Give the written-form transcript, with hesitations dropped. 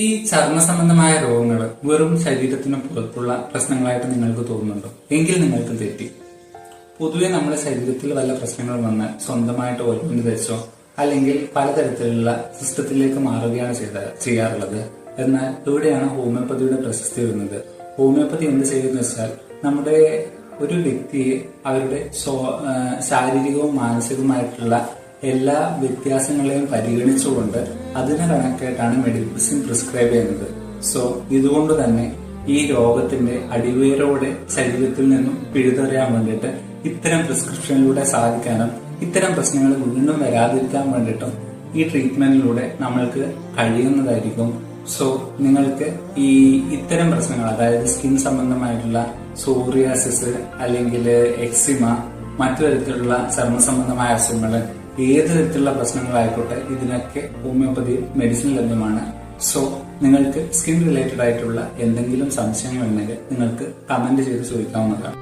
ഈ ചർമ്മ സംബന്ധമായ രോഗങ്ങൾ വെറും ശരീരത്തിന് പുറത്തുള്ള പ്രശ്നങ്ങളായിട്ട് നിങ്ങൾക്ക് തോന്നുന്നുണ്ടോ? എങ്കിൽ നിങ്ങൾക്ക് തെറ്റി. പൊതുവെ നമ്മുടെ ശരീരത്തിൽ വല്ല പ്രശ്നങ്ങൾ വന്നാൽ സ്വന്തമായിട്ട് ഓയിൽമെന്റ് തേച്ചോ അല്ലെങ്കിൽ പലതരത്തിലുള്ള സിസ്റ്റത്തിലേക്ക് മാറുകയാണ് ചെയ്യാറുള്ളത്. എന്നാൽ ഇവിടെയാണ് ഹോമിയോപ്പതിയുടെ പ്രശസ്തി വരുന്നത്. ഹോമിയോപ്പതി എന്ത് ചെയ്യുന്ന വെച്ചാൽ നമ്മുടെ ഒരു വ്യക്തിയെ അവരുടെ ശാരീരികവും മാനസികവുമായിട്ടുള്ള എല്ലാ വ്യത്യാസങ്ങളെയും പരിഗണിച്ചുകൊണ്ട് അതിന് കണക്കായിട്ടാണ് മെഡിസിൻ പ്രിസ്ക്രൈബ് ചെയ്യുന്നത്. സോ ഇതുകൊണ്ട് തന്നെ ഈ രോഗത്തിന്റെ അടിവേരോടെ ശരീരത്തിൽ നിന്നും പിഴുതെറിയാൻ വേണ്ടിയിട്ട് ഇത്തരം പ്രിസ്ക്രിപ്ഷനിലൂടെ സാധിക്കാനും ഇത്തരം പ്രശ്നങ്ങൾ വീണ്ടും വരാതിരിക്കാൻ വേണ്ടിയിട്ടും ഈ ട്രീറ്റ്മെന്റിലൂടെ നമ്മൾക്ക് കഴിയുന്നതായിരിക്കും. സോ നിങ്ങൾക്ക് ഈ ഇത്തരം പ്രശ്നങ്ങൾ, അതായത് സ്കിൻ സംബന്ധമായിട്ടുള്ള സോറിയാസിസ് അല്ലെങ്കിൽ എക്സിമ, മറ്റു തരത്തിലുള്ള ചർമ്മ സംബന്ധമായ അസുഖങ്ങൾ, ഏത് തരത്തിലുള്ള പ്രശ്നങ്ങളായിക്കോട്ടെ, ഇതിനൊക്കെ ഹോമിയോപ്പതി മെഡിസിൻ ലഭ്യമാണ്. സോ നിങ്ങൾക്ക് സ്കിൻ റിലേറ്റഡ് ആയിട്ടുള്ള എന്തെങ്കിലും സംശയങ്ങളുണ്ടെങ്കിൽ നിങ്ങൾക്ക് കമന്റ് ചെയ്ത് ചോദിക്കാവുന്നതാണ്.